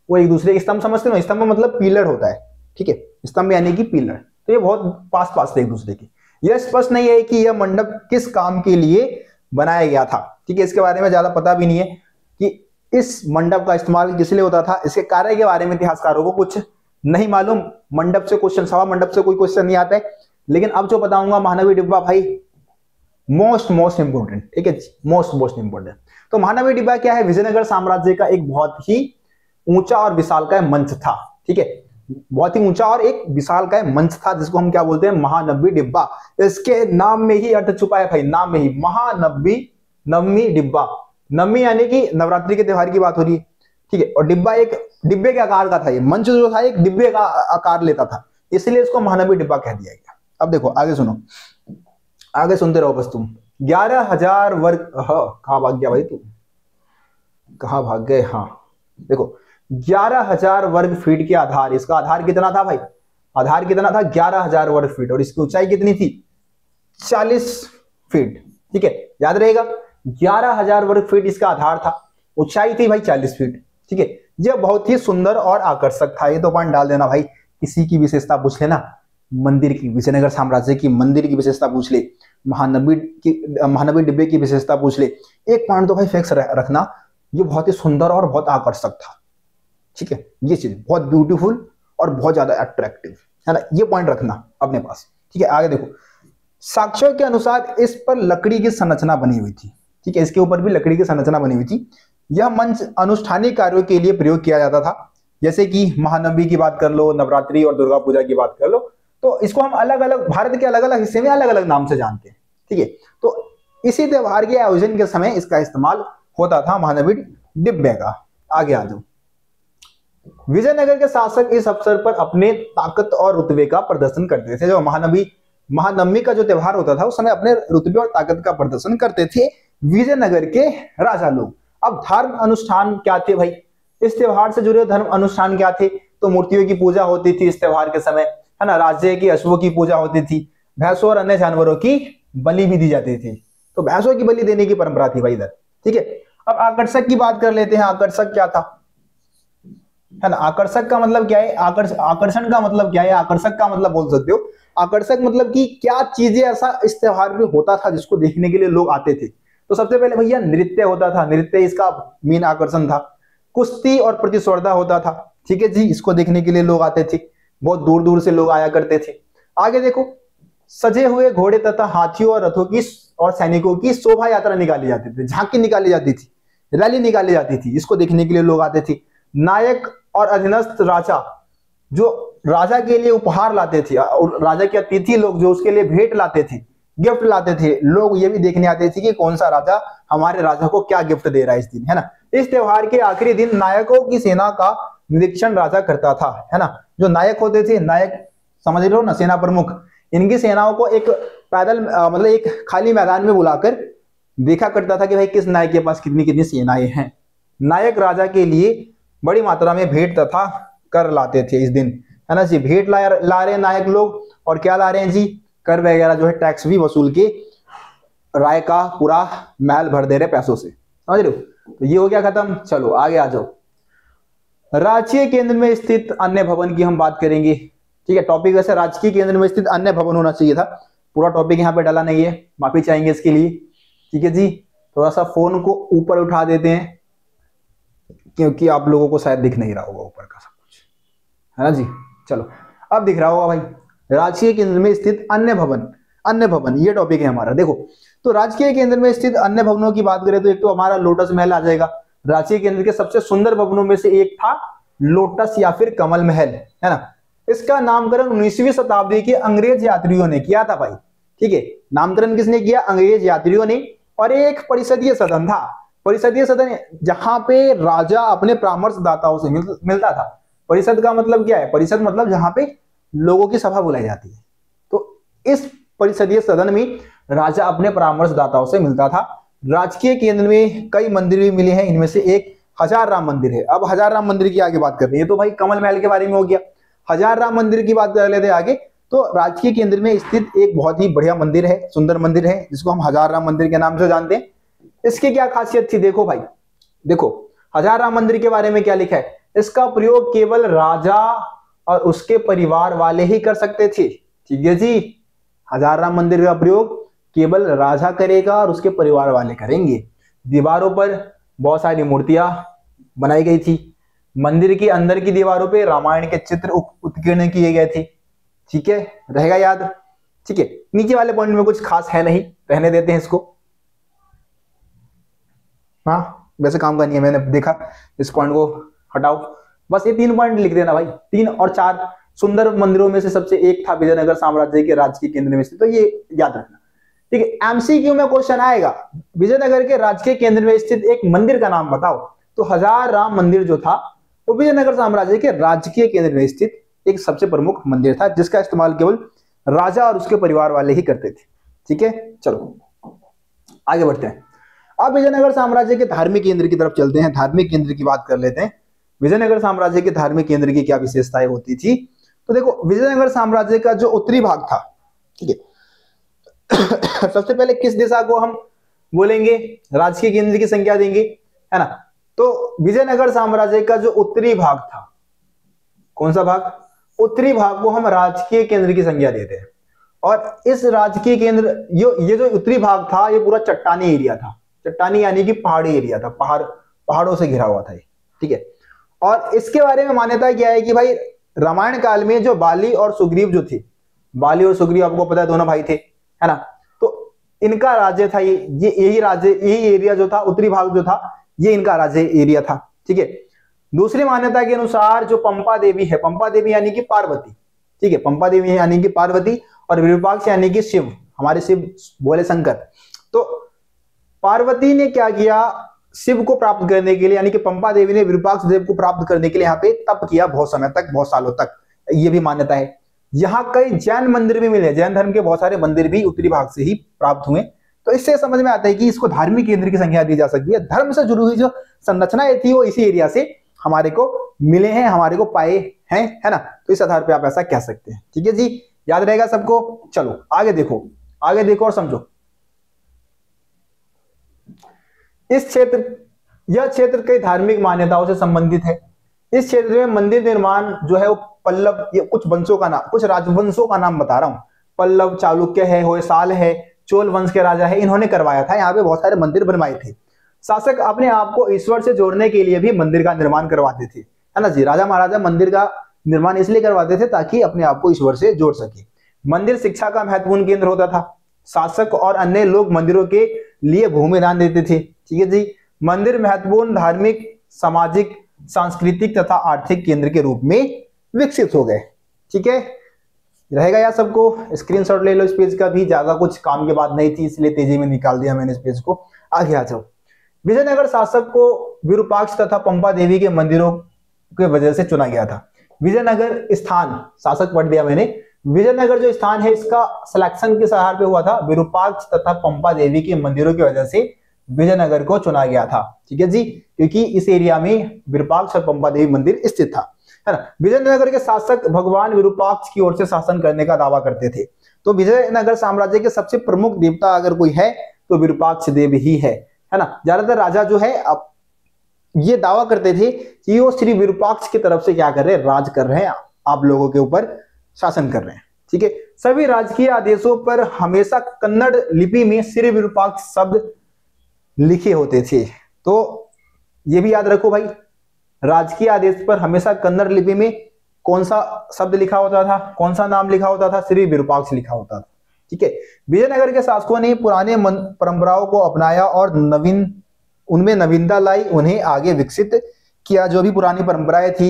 वो एक दूसरे के, स्तंभ समझते हो, स्तंभ मतलब पिलर होता है। ठीक है, स्तंभ यानी कि पिलर, तो ये बहुत पास थे एक दूसरे के। यह स्पष्ट नहीं है कि यह मंडप किस काम के लिए बनाया गया था। ठीक है, इसके बारे में ज्यादा पता भी नहीं है कि इस मंडप का इस्तेमाल किस लिए होता था। इसके कार्य के बारे में इतिहासकारों को कुछ नहीं मालूम। मंडप से क्वेश्चन, सभा मंडप से कोई क्वेश्चन नहीं आता है। लेकिन अब जो बताऊंगा महानवी डिब्बा भाई मोस्ट इंपोर्टेंट। ठीक है, मोस्ट इंपोर्टेंट। तो महानवी डिब्बा क्या है, विजयनगर साम्राज्य का एक बहुत ही ऊंचा और विशालकाय मंच था। ठीक है, बहुत ही ऊंचा और एक विशालकाय मंच था, जिसको हम क्या बोलते हैं, महानवी डिब्बा। इसके नाम में ही अर्थ छुपा है भाई, नाम में ही नवमी डिब्बा। नवमी यानी कि नवरात्रि के त्योहार की बात हो रही है। ठीक है, और डिब्बा एक डिब्बे के आकार का था। ये मंच जो था एक डिब्बे का आकार लेता था, इसलिए इसको महानवी डिब्बा कह दिया गया। अब देखो आगे सुनो, आगे सुनते रहो बस तुम। 11,000 वर्ग, कहां भाग गया भाई तू, कहां भाग गए। हाँ देखो, 11,000 वर्ग फीट के आधार, इसका आधार कितना था भाई, आधार कितना था 11,000 वर्ग फीट, और इसकी ऊंचाई कितनी थी 40 फीट। ठीक है, याद रहेगा 11,000 वर्ग फीट इसका आधार था, ऊंचाई थी भाई 40 फीट। ठीक है, यह बहुत ही सुंदर और आकर्षक था। ये तो पॉइंट डाल देना भाई। किसी की विशेषता पूछ लेना, मंदिर की, विजयनगर साम्राज्य की मंदिर की विशेषता पूछ ले, महानवी डिब्बे की विशेषता पूछ ले, एक पॉइंट तो भाई फिक्स रखना, ये बहुत ही सुंदर और बहुत आकर्षक था। ठीक है, ये चीज बहुत ब्यूटीफुल और बहुत ज्यादा अट्रैक्टिव है ना, ये पॉइंट रखना अपने पास। ठीक है, आगे देखो, साक्ष्यों के अनुसार इस पर लकड़ी की संरचना बनी हुई थी। ठीक है, इसके ऊपर भी लकड़ी की संरचना बनी हुई थी। यह मंच अनुष्ठानिक कार्यों के लिए प्रयोग किया जाता था, जैसे कि महानवमी की बात कर लो, नवरात्रि और दुर्गा पूजा की बात कर लो, तो इसको हम अलग अलग भारत के अलग अलग हिस्से में अलग अलग नाम से जानते हैं। ठीक है, तो इसी त्योहार के आयोजन के समय इसका इस्तेमाल होता था महानवी डिब्बे का। आगे आ जाओ। विजयनगर के शासक इस अवसर पर अपने ताकत और रुतबे का प्रदर्शन करते थे। जो महानवमी का जो त्योहार होता था उस समय अपने रुतबे और ताकत का प्रदर्शन करते थे विजयनगर के राजा लोग। अब धर्म अनुष्ठान क्या थे भाई, इस त्योहार से जुड़े धर्म अनुष्ठान क्या थे, तो मूर्तियों की पूजा होती थी इस त्योहार के समय, है ना, राज्य की अश्वों की पूजा होती थी, भैंसों और अन्य जानवरों की बलि भी दी जाती थी। तो भैंसों की बलि देने की परंपरा थी भाई इधर। ठीक है, अब आकर्षक की बात कर लेते हैं। आकर्षक क्या था, है ना, आकर्षक का मतलब क्या है, आकर्षण का मतलब क्या है, आकर्षक का मतलब बोल सकते हो, आकर्षक मतलब कि क्या चीजें ऐसा इस त्योहार में होता था जिसको देखने के लिए लोग आते थे। तो सबसे पहले भैया नृत्य होता था, नृत्य इसका मेन आकर्षण था। कुश्ती और प्रतिस्पर्धा होता था। ठीक है जी, इसको देखने के लिए लोग आते थे, बहुत दूर दूर से लोग आया करते थे। आगे देखो, सजे हुए घोड़े तथा हाथियों और रथों की और सैनिकों की शोभा यात्रा निकाली जाती थी, झांकी निकाली जाती थी, रैली निकाली जाती थी, इसको देखने के लिए लोग आते थे। नायक और अधीनस्थ राजा जो राजा के लिए उपहार लाते थे, राजा के अतिथि लोग जो उसके लिए भेंट लाते थे, गिफ्ट लाते थे, लोग ये भी देखने आते थे कि कौन सा राजा हमारे राजा को क्या गिफ्ट दे रहा है इस दिन, है ना। इस त्योहार के आखिरी दिन नायकों की सेना का निरीक्षण राजा करता था, है ना। जो नायक होते थे, नायक समझ रहे हो ना, सेना प्रमुख, इनकी सेनाओं को एक पैदल मतलब एक खाली मैदान में बुलाकर देखा करता था कि भाई किस नायक के पास कितनी कितनी सेनाएं हैं। नायक राजा के लिए बड़ी मात्रा में भेंट तथा कर लाते थे इस दिन, है ना जी। भेंट ला रहे हैं नायक लोग, और क्या ला रहे हैं जी, कर वगैरह जो है टैक्स भी वसूल के राय का पूरा महल भर दे रहे पैसों से, समझ रहे हो। तो ये हो गया खत्म। चलो आगे आ जाओ। राजकीय केंद्र में स्थित अन्य भवन की हम बात करेंगे। ठीक है, टॉपिक वैसे राजकीय केंद्र में स्थित अन्य भवन होना चाहिए था, पूरा टॉपिक यहाँ पे डाला नहीं है, माफी चाहेंगे इसके लिए। ठीक है जी, थोड़ा सा फोन को ऊपर उठा देते हैं क्योंकि आप लोगों को शायद दिख नहीं रहा होगा ऊपर का सब कुछ, है ना जी। चलो अब दिख रहा होगा भाई। राजकीय केंद्र में स्थित अन्य भवन, अन्य भवन ये टॉपिक है हमारा। देखो तो राजकीय केंद्र में स्थित अन्य भवनों की बात करें तो एक तो हमारा लोटस महल आ जाएगा। राजकीय केंद्र के सबसे सुंदर भवनों में से एक था लोटस या फिर कमल महल, है ना। इसका नामकरण 19वीं शताब्दी के अंग्रेज यात्रियों ने किया था भाई। ठीक है, नामकरण किसने किया, अंग्रेज यात्रियों ने। और एक परिषदीय सदन था, परिषदीय सदन जहां पे राजा अपने परामर्शदाताओं से मिलता था। परिषद का मतलब क्या है, परिषद मतलब जहां पे लोगों की सभा बुलाई जाती है। तो इस परिषदीय सदन में राजा अपने परामर्शदाताओं से मिलता था। राजकीय केंद्र में कई मंदिर भी मिले हैं, इनमें से एक हजार राम मंदिर है। अब हजार राम मंदिर की आगे बात करते हैं, तो भाई कमल महल के बारे में हो गया, हजार राम मंदिर की बात कर लेते हैं आगे। तो राजकीय केंद्र में स्थित एक बहुत ही बढ़िया मंदिर है, सुंदर मंदिर है, जिसको हम हजार राम मंदिर के नाम से जानते हैं। इसकी क्या खासियत थी, देखो भाई, देखो हजार राम मंदिर के बारे में क्या लिखा है, इसका प्रयोग केवल राजा और उसके परिवार वाले ही कर सकते थे। ठीक है जी, हजार राम मंदिर का प्रयोग केवल राजा करेगा और उसके परिवार वाले करेंगे। दीवारों पर बहुत सारी मूर्तियां बनाई गई थी। मंदिर के अंदर की दीवारों पे रामायण के चित्र उत्कीर्ण किए गए थे। ठीक है, रहेगा याद। ठीक है, नीचे वाले पॉइंट में कुछ खास है नहीं, रहने देते हैं इसको। हाँ वैसे काम का नहीं है, मैंने देखा, इस पॉइंट को हटाओ। बस ये 3 पॉइंट लिख देना भाई, 3 और 4 सुंदर मंदिरों में से सबसे एक था विजयनगर साम्राज्य के राजकीय केंद्र में स्थित, तो ये याद रखना। ठीक है, एमसीक्यू में क्वेश्चन आएगा, विजयनगर के राजकीय केंद्र में स्थित एक मंदिर का नाम बताओ। तो हजार राम मंदिर जो था वो विजयनगर साम्राज्य के राजकीय केंद्र में स्थित एक सबसे प्रमुख मंदिर था, जिसका इस्तेमाल केवल राजा और उसके परिवार वाले ही करते थे। ठीक है, चलो आगे बढ़ते हैं। अब विजयनगर साम्राज्य के धार्मिक केंद्र की तरफ चलते हैं, धार्मिक केंद्र की बात कर लेते हैं। विजयनगर साम्राज्य के धार्मिक केंद्र की क्या विशेषताएं होती थी, तो देखो विजयनगर साम्राज्य का जो उत्तरी भाग था, ठीक है, सबसे पहले किस दिशा को हम बोलेंगे, राजकीय केंद्र की संख्या देंगे, है ना। तो विजयनगर साम्राज्य का जो उत्तरी भाग था, कौन सा भाग, उत्तरी भाग को हम राजकीय केंद्र की संख्या देते हैं। और इस राजकीय केंद्र, ये जो उत्तरी भाग था, ये पूरा चट्टानी एरिया था। चट्टानी यानी कि पहाड़ी एरिया था, पहाड़ों से घिरा हुआ था ये। ठीक है, और इसके बारे में मान्यता क्या है कि भाई रामायण काल में जो बाली और सुग्रीव जो थे, बाली और सुग्रीव आपको पता है दोनों भाई थे, है ना। तो इनका राज्य था ये यही राज्य, यही एरिया जो था, उत्तरी भाग जो था, ये इनका राज्य एरिया था। ठीक है, दूसरी मान्यता के अनुसार जो पंपा देवी है, पंपा देवी यानी कि पार्वती, ठीक है, पंपा देवी यानी कि पार्वती, और विरूपाक्ष यानी कि शिव, हमारे शिव बोले शंकर। तो पार्वती ने क्या किया, शिव को प्राप्त करने के लिए, यानी कि पंपा देवी ने विरूपाक्ष देव को प्राप्त करने के लिए यहाँ पे तप किया, बहुत समय तक, बहुत सालों तक, ये भी मान्यता है। यहाँ कई जैन मंदिर भी मिले, जैन धर्म के बहुत सारे मंदिर भी उत्तरी भाग से ही प्राप्त हुए। तो इससे समझ में आता है कि इसको धार्मिक केंद्र की संख्या दी जा सकती है। धर्म से जुड़ी हुई जो संरचनाएं थी वो इसी एरिया से हमारे को मिले हैं, हमारे को पाए हैं, है ना। तो इस आधार पे आप ऐसा कह सकते हैं। ठीक है जी, याद रहेगा सबको। चलो आगे देखो, आगे देखो और समझो। इस क्षेत्र, यह क्षेत्र कई धार्मिक मान्यताओं से संबंधित है। इस क्षेत्र में मंदिर निर्माण जो है वो पल्लव, ये कुछ वंशों का नाम, कुछ राजवंशों का नाम बता रहा हूं, पल्लव, चालुक्य है, होयसाल है, चोल वंश के राजा है, इन्होंने करवाया था। यहाँ पे बहुत सारे मंदिर बनवाए थे। शासक अपने आप को ईश्वर से जोड़ने के लिए भी मंदिर का निर्माण करवाते थे, है ना जी। राजा महाराजा मंदिर का निर्माण इसलिए करवाते थे ताकि अपने आप को ईश्वर से जोड़ सके। मंदिर शिक्षा का महत्वपूर्ण केंद्र होता था। शासक और अन्य लोग मंदिरों के लिए भूमि दान देते थे। ठीक है जी, मंदिर महत्वपूर्ण धार्मिक, सामाजिक, सांस्कृतिक तथा आर्थिक केंद्र के रूप में विकसित हो गए। ठीक है, रहेगा यार सबको। स्क्रीनशॉट ले लो इस पेज का भी, ज्यादा कुछ काम की बात नहीं थी इसलिए तेजी में निकाल दिया मैंने इस पेज को। आगे आ जाओ। विजयनगर शासक को विरूपाक्ष तथा पंपा देवी के मंदिरों के वजह से चुना गया था। विजयनगर स्थान, शासक पढ़ दिया मैंने, विजयनगर जो स्थान है इसका सिलेक्शन किस आधार पे हुआ था, विरूपाक्ष तथा पंपा देवी के मंदिरों की वजह से विजयनगर को चुना गया था। ठीक है जी, क्योंकि इस एरिया में विरूपाक्ष और पंपा देवी मंदिर स्थित था। है ना। विजयनगर के शासक भगवान विरूपाक्ष की ओर से शासन करने का दावा करते थे। तो विजयनगर साम्राज्य के सबसे प्रमुख देवता अगर कोई है तो विरूपाक्ष देव ही है ना। ज्यादातर राजा जो है अब ये दावा करते थे कि वो श्री विरूपाक्ष की तरफ से क्या कर रहे हैं, राज कर रहे हैं, आप लोगों के ऊपर शासन कर रहे हैं। ठीक है, सभी राजकीय आदेशों पर हमेशा कन्नड़ लिपि में श्री विरूपाक्ष शब्द लिखे होते थे। तो ये भी याद रखो भाई, राजकीय आदेश पर हमेशा कन्नड़ लिपि में कौन सा शब्द लिखा होता था, कौन सा नाम लिखा होता था, श्री विरूपाक्ष लिखा होता था। ठीक है, विजयनगर के शासकों ने पुराने परंपराओं को अपनाया और उनमें नवीनता लाई, उन्हें आगे विकसित किया। जो भी पुरानी परंपराएं थी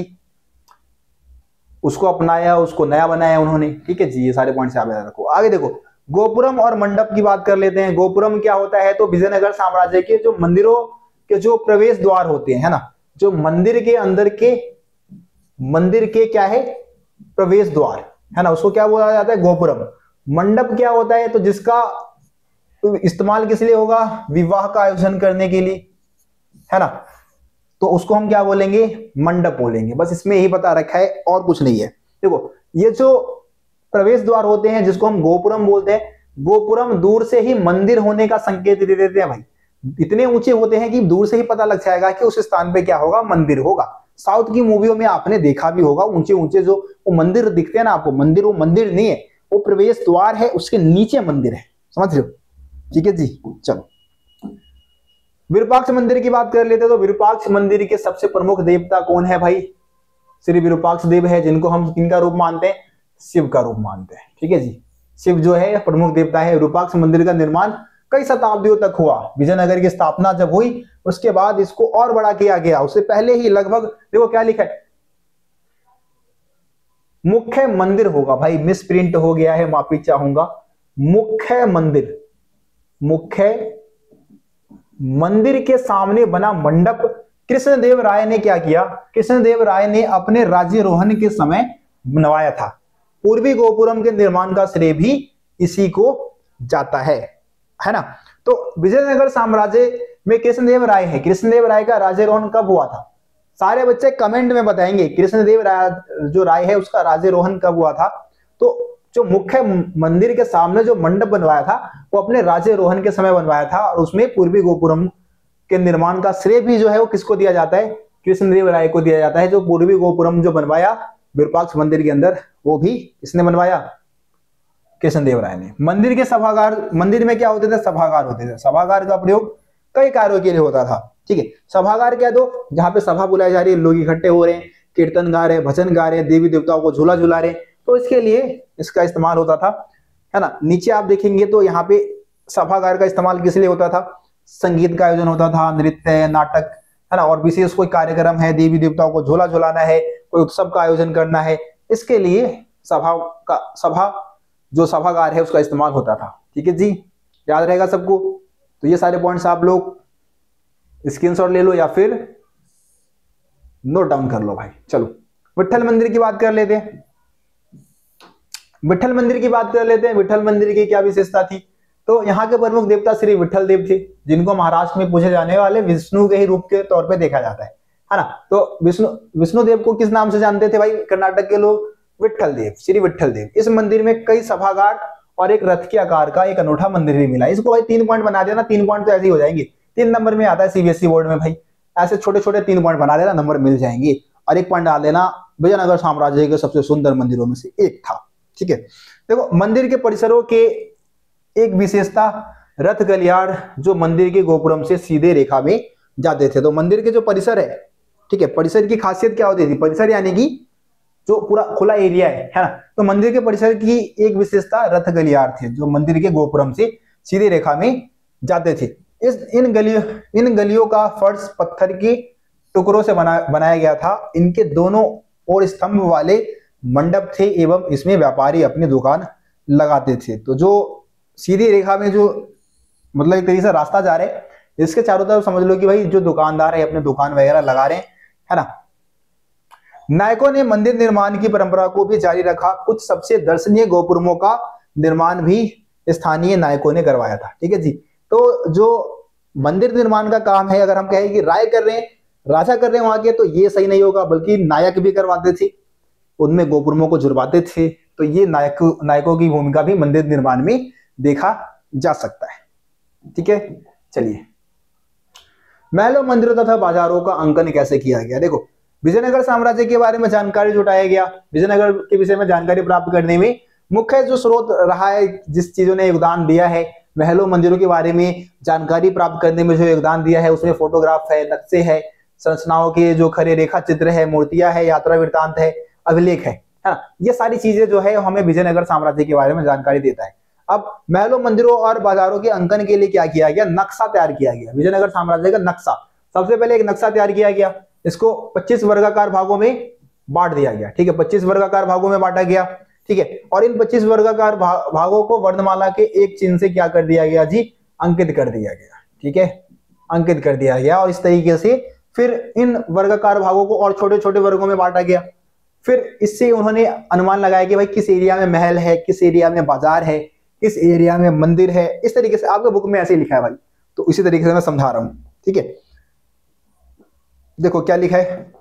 उसको अपनाया, उसको नया बनाया उन्होंने। ठीक है जी, ये सारे पॉइंट्स आप याद रखो। आगे देखो, गोपुरम और मंडप की बात कर लेते हैं। गोपुरम क्या होता है, तो विजयनगर साम्राज्य के जो मंदिरों के जो प्रवेश द्वार होते हैं, है ना, जो मंदिर के अंदर के मंदिर के क्या है, प्रवेश द्वार, है ना, उसको क्या बोला जाता है, गोपुरम। मंडप क्या होता है, तो जिसका इस्तेमाल किस लिए होगा, विवाह का आयोजन करने के लिए, है ना, तो उसको हम क्या बोलेंगे, मंडप बोलेंगे। बस इसमें यही बता रखा है और कुछ नहीं है। देखो, ये जो प्रवेश द्वार होते हैं जिसको हम गोपुरम बोलते हैं, गोपुरम दूर से ही मंदिर होने का संकेत दे देते हैं भाई। इतने ऊंचे होते हैं कि दूर से ही पता लग जाएगा कि उस स्थान पे क्या होगा, मंदिर होगा। साउथ की मूवियों में आपने देखा भी होगा, ऊंचे ऊंचे जो वो मंदिर दिखते हैं ना आपको, मंदिर वो मंदिर नहीं है, वो प्रवेश द्वार है, उसके नीचे मंदिर है, समझ रहे हो। ठीक है जी, चलो विरूपाक्ष मंदिर की बात कर लेते हैं। तो विरूपाक्ष मंदिर के सबसे प्रमुख देवता कौन है भाई, श्री विरूपाक्ष देव है, जिनको हम किनका रूप मानते हैं, शिव का रूप मानते हैं। ठीक है जी, शिव जो है प्रमुख देवता है। विरूपाक्ष मंदिर का निर्माण कई शताब्दियों तक हुआ। विजयनगर की स्थापना जब हुई उसके बाद इसको और बड़ा किया गया। उससे पहले ही लगभग, देखो क्या लिखा है, मुख्य मंदिर होगा भाई, मिस प्रिंट हो गया है, माफी चाहूंगा। मुख्य मंदिर, मुख्य मंदिर के सामने बना मंडप कृष्णदेव राय ने क्या किया, कृष्णदेव राय ने अपने राज्यारोहण के समय बनवाया था। पूर्वी गोपुरम के निर्माण का श्रेय भी इसी को जाता है ना। तो विजयनगर साम्राज्य में कृष्णदेव राय है, कृष्णदेव राय का राज्यारोहण कब हुआ था, सारे बच्चे कमेंट में बताएंगे कृष्णदेव राय जो राय है उसका राज्यारोहण कब हुआ था। तो जो मुख्य मंदिर के सामने जो मंडप बनवाया था वो अपने राज्यारोहण के समय बनवाया था, और उसमें पूर्वी गोपुरम के निर्माण का श्रेय भी जो है वो किसको दिया जाता है, कृष्णदेव राय को दिया जाता है। जो पूर्वी गोपुरम जो बनवाया विरूपाक्ष मंदिर के अंदर, वो भी किसने बनवाया, कृष्णदेव राय ने। मंदिर के सभागार, मंदिर में क्या होते थे, सभागार होते थे। सभागार का प्रयोग कई कार्यों के लिए होता था। ठीक है, सभागार क्या, दो जहां पे सभा बुलाई जा रही है, लोग इकट्ठे हो रहे हैं, कीर्तन गा रहे हैं, भजन गा रहे हैं, देवी देवताओं को झूला झूला रहे हैं, तो इसके लिए इसका इस्तेमाल होता था, है ना। नीचे आप देखेंगे तो यहाँ पे सभागार का इस्तेमाल किस लिए होता था, संगीत का आयोजन होता था, नृत्य, नाटक, है ना, और विशेष कोई कार्यक्रम है, देवी देवताओं को झूला झुलाना है, कोई उत्सव का आयोजन करना है, इसके लिए सभा जो सभागार है उसका इस्तेमाल होता था। ठीक है जी, याद रहेगा सबको। तो ये सारे पॉइंट्स आप लोग स्क्रीनशॉट ले लो या फिर नोट डाउन कर लो भाई। चलो विट्ठल मंदिर की बात कर लेते हैं। विट्ठल मंदिर की बात कर लेते हैं। विट्ठल मंदिर की क्या विशेषता थी, तो यहाँ के प्रमुख देवता श्री विट्ठल देव थे, जिनको महाराष्ट्र में पूजे जाने वाले विष्णु के ही रूप के तौर पे देखा जाता है ना। तो विष्णु देव को किस नाम से जानते थे भाई कर्नाटक के लोग, विट्ठल देव, श्री विट्ठल देव। इस मंदिर में कई सभागार और एक रथ के आकार का एक अनूठा मंदिर भी मिला। इसको भाई 3 पॉइंट बना देना, 3 पॉइंट तो ऐसे ही हो जाएंगे, 3 नंबर में आता है सीबीएसई बोर्ड में भाई, ऐसे छोटे छोटे 3 पॉइंट बना देना, नंबर मिल जाएंगे। और 1 पॉइंट डाल देना, विजयनगर साम्राज्य के सबसे सुंदर मंदिरों में से एक था। ठीक है, देखो मंदिर के परिसरों के एक विशेषता, रथ गलियार जो मंदिर के गोपुरम से सीधे रेखा में जाते थे। तो मंदिर के जो परिसर है, ठीक है, परिसर की खासियत क्या होती थी, परिसर यानी कि जो पूरा खुला एरिया है ना। तो मंदिर के परिसर की एक विशेषता रथ गलियार थे, जो मंदिर के गोपुरम से सीधी रेखा में जाते थे। इन गलियों का फर्श पत्थर के टुकड़ों से बनाया गया था। इनके दोनों ओर स्तंभ वाले मंडप थे एवं इसमें व्यापारी अपनी दुकान लगाते थे। तो जो सीधी रेखा में जो मतलब एक तरीके से रास्ता जा रहे हैं, इसके चारों तरफ समझ लो कि भाई जो दुकानदार है अपने दुकान वगैरह लगा रहे हैं, है ना। नायकों ने मंदिर निर्माण की परंपरा को भी जारी रखा। कुछ सबसे दर्शनीय गोपुरमों का निर्माण भी स्थानीय नायकों ने करवाया था। ठीक है जी, तो जो मंदिर निर्माण का काम है, अगर हम कहें कि राय कर रहे हैं, राजा कर रहे हैं वहां के, तो ये सही नहीं होगा, बल्कि नायक भी करवाते थे, उनमें गोपुरमों को जुड़वाते थे। तो ये नायकों की भूमिका भी मंदिर निर्माण में देखा जा सकता है। ठीक है, चलिए महलों, मंदिरों तथा बाजारों का अंकन कैसे किया गया। देखो, विजयनगर साम्राज्य के बारे में जानकारी जुटाया गया। विजयनगर के विषय में जानकारी प्राप्त करने में मुख्य जो स्रोत रहा है, जिस चीजों ने योगदान दिया है, महलों मंदिरों के बारे में जानकारी प्राप्त करने में जो योगदान दिया है, उसमें फोटोग्राफ है, नक्शे है, संरचनाओं के जो खरे रेखा चित्र है, मूर्तियां है, यात्रा वृत्तांत है, अभिलेख है ना, ये सारी चीजें जो है हमें विजयनगर साम्राज्य के बारे में जानकारी देता है। अब महलों, मंदिरों और बाजारों के अंकन के लिए क्या किया गया, नक्शा तैयार किया गया। विजयनगर साम्राज्य का नक्शा, सबसे पहले एक नक्शा तैयार किया गया, इसको 25 वर्गाकार भागों में बांट दिया गया। ठीक है, 25 वर्गाकार भागों में बांटा गया। ठीक है, और इन 25 वर्गाकार भागों को वर्णमाला के एक चिन्ह से क्या कर दिया गया जी, अंकित कर दिया गया। ठीक है, अंकित कर दिया गया, और इस तरीके से फिर इन वर्गाकार भागों को और छोटे छोटे वर्गों में बांटा गया। फिर इससे उन्होंने अनुमान लगाया कि भाई किस एरिया में महल है, किस एरिया में बाजार है, किस एरिया में मंदिर है। इस तरीके से आपके बुक में ऐसे ही लिखा है भाई, तो इसी तरीके से मैं समझा रहा हूं। ठीक है, देखो क्या लिखा है,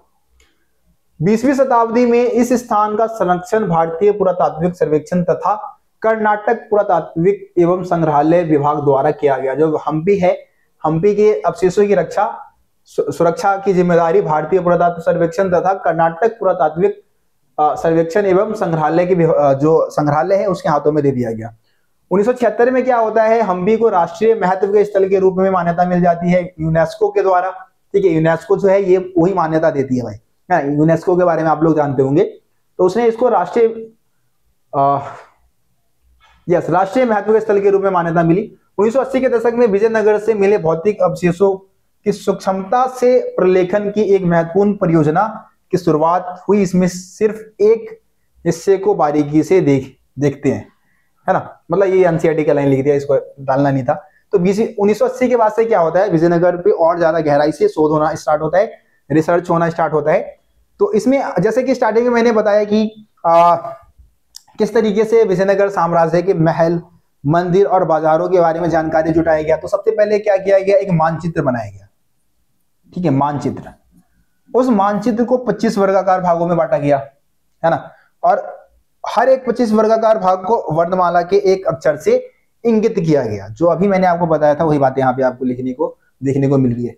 20वीं शताब्दी में इस स्थान का संरक्षण भारतीय पुरातात्विक सर्वेक्षण तथा कर्नाटक पुरातात्विक एवं संग्रहालय विभाग द्वारा किया गया। जो हम्पी है, हम्पी के अवशेषों की सुरक्षा की जिम्मेदारी भारतीय पुरातत्व सर्वेक्षण तथा कर्नाटक पुरातात्विक सर्वेक्षण एवं संग्रहालय के जो संग्रहालय है उसके हाथों में दे दिया गया। 1976 में क्या होता है, हम्पी को राष्ट्रीय महत्व के स्थल के रूप में मान्यता मिल जाती है यूनेस्को के द्वारा। ठीक है, यूनेस्को जो है ये वही मान्यता देती है भाई, यूनेस्को के बारे में आप लोग जानते होंगे। तो उसने इसको राष्ट्रीय महत्व के स्थल के रूप में मान्यता मिली। 1980 के दशक में विजयनगर से मिले भौतिक अवशेषों की सूक्ष्मता से प्रलेखन की एक महत्वपूर्ण परियोजना की शुरुआत हुई। इसमें सिर्फ एक हिस्से को बारीकी से देखते हैं, है ना, मतलब ये एनसीईआरटी का लाइन लिख दिया, इसको डालना नहीं था। तो 1980 के बाद से क्या होता है, विजयनगर पे और ज्यादा गहराई से शोध होना स्टार्ट होता है, रिसर्च होना स्टार्ट होता है। तो इसमें जैसे कि स्टार्टिंग में मैंने बताया कि किस तरीके से विजयनगर साम्राज्य के महल, मंदिर और बाजारों के बारे में जानकारी जुटाया गया। तो सबसे पहले क्या किया गया, एक मानचित्र बनाया गया। ठीक है, मानचित्र, उस मानचित्र को 25 वर्गाकार भागों में बांटा गया, है ना, और हर एक 25 वर्गाकार भाग को वर्णमाला के एक अक्षर से इंगित किया गया। जो अभी मैंने आपको बताया था वही बात यहाँ पे आपको देखने को मिल रही है।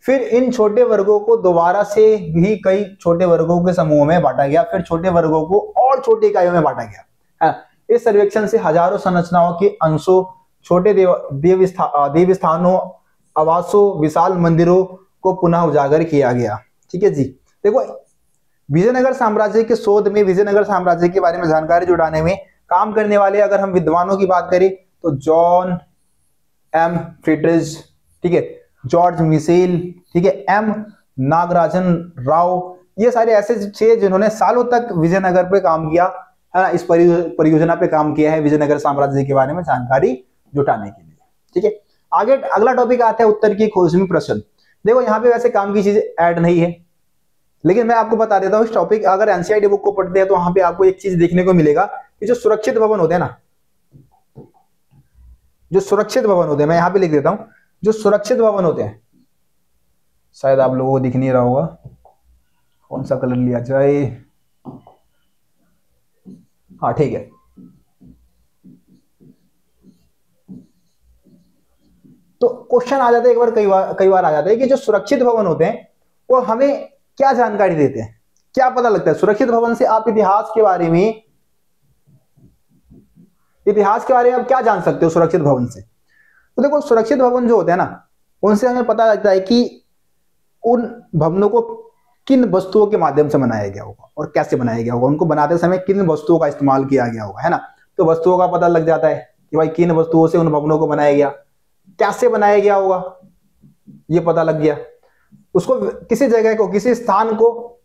फिर इन छोटे वर्गों को दोबारा से भी कई छोटे वर्गों के समूह में बांटा गया, फिर छोटे वर्गों को और छोटे इकाइयों में बांटा गया। इस सर्वेक्षण से हजारों संरचनाओं के अंशों, छोटे देव स्थानों, आवासों, विशाल मंदिरों को पुनः उजागर किया गया। ठीक है जी, देखो विजयनगर साम्राज्य के शोध में, विजयनगर साम्राज्य के बारे में जानकारी जुटाने में काम करने वाले अगर हम विद्वानों की बात करें तो जॉन एम फ्रिटरिज, ठीक है, जॉर्ज मिशेल, ठीक है, एम नागराजन राव, ये सारे ऐसे थे जिन्होंने सालों तक विजयनगर पे काम किया, है ना, इस परियोजना पे काम किया है विजयनगर साम्राज्य के बारे में जानकारी जुटाने के लिए। ठीक है, आगे अगला टॉपिक आता है उत्तर की खोज में प्रश्न। देखो यहाँ पे वैसे काम की चीज ऐड नहीं है, लेकिन मैं आपको बता देता हूँ इस टॉपिक, अगर एनसीईआरटी बुक को पढ़ते हैं तो वहां पे आपको एक चीज देखने को मिलेगा कि जो सुरक्षित भवन होते हैं ना, जो सुरक्षित भवन होते हैं, मैं यहाँ पे लिख देता हूं, जो सुरक्षित भवन होते हैं, शायद आप लोगों को दिख नहीं रहा होगा, कौन सा कलर लिया जाए, हाँ ठीक है, तो क्वेश्चन आ जाता है एक बार, कई बार आ जाता है कि जो सुरक्षित भवन होते हैं वो हमें क्या जानकारी देते हैं, क्या पता लगता है सुरक्षित भवन से। आप इतिहास के बारे में आप क्या जान सकते हो सुरक्षित भवन से। तो देखो सुरक्षित भवन जो होते हैं ना, उनसे हमें पता लगता है कि उन भवनों को किन वस्तुओं के माध्यम से बनाया गया होगा और कैसे बनाया गया होगा, उनको बनाते समय किन वस्तुओं का इस्तेमाल किया गया होगा, है ना। तो वस्तुओं का पता लग जाता है कि भाई किन वस्तुओं से उन भवनों को बनाया गया, कैसे बनाया गया होगा ये पता लग गया, उसको किसी जगह को, किसी स्थान को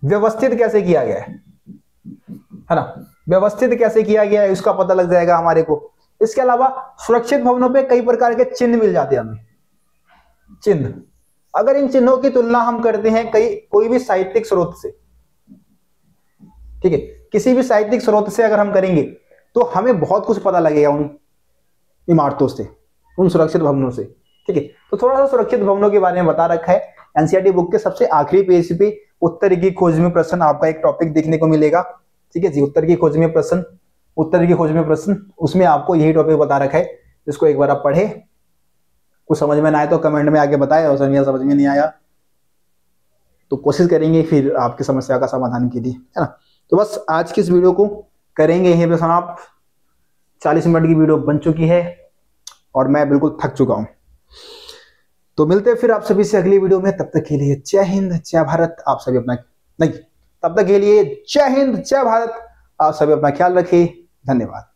व्यवस्थित कैसे किया गया है ना, व्यवस्थित कैसे किया गया है उसका पता लग जाएगा हमारे को। इसके अलावा सुरक्षित भवनों पे कई प्रकार के चिन्ह मिल जाते हैं हमें, चिन्ह, अगर इन चिन्हों की तुलना हम करते हैं कोई भी साहित्यिक स्रोत से, ठीक है, किसी भी साहित्यिक स्रोत से अगर हम करेंगे तो हमें बहुत कुछ पता लगेगा उन इमारतों से, उन सुरक्षित भवनों से। ठीक है। तो थोड़ा सा सुरक्षित भवनों के बारे में बता रखा है। एनसीईआरटी बुक के सबसे आखिरी पेज पे उत्तर की खोज में प्रश्न आपका एक टॉपिक देखने को मिलेगा, ठीक है जी। उत्तर की खोज में प्रश्न, उसमें आपको यही टॉपिक बता रखा है। इसको एक बार आप पढ़े, कुछ समझ में ना आए तो कमेंट में आके बताएं, और समझ में नहीं आया तो कोशिश करेंगे फिर आपकी समस्या का समाधान के लिए, है ना। तो बस आज की इस वीडियो को करेंगे यहीं पे समाप्त। 40 मिनट की वीडियो बन चुकी है और मैं बिल्कुल थक चुका हूं। तो मिलते हैं फिर आप सभी से अगली वीडियो में। तब तक के लिए जय हिंद जय भारत। आप सभी अपना तब तक के लिए जय हिंद जय भारत। आप सभी अपना ख्याल रखिए। धन्यवाद।